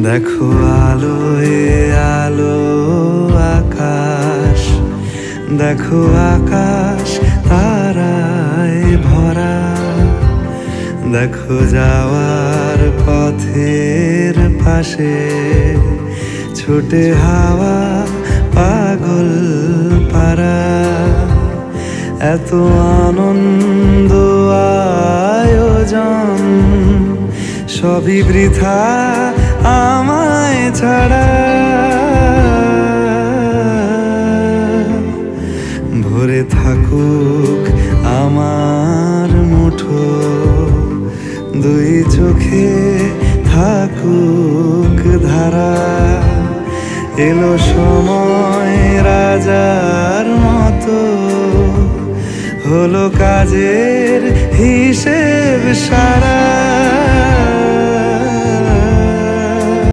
দেখো আলোয় আলো আকাশ, দেখো আকাশ তারায় ভরা, দেখো যাওয়ার পথের পাশে ছুটে হাওয়া পাগল পারা। এত আনন্দ আয়োজন সবই বৃথা আমায় ছাড়া। ভরে থাকুক আমার মুঠো, দুই চোখে থাকুক ধারা। এলো সময় রাজার মতো, হলো কাজের হিসেব সারা।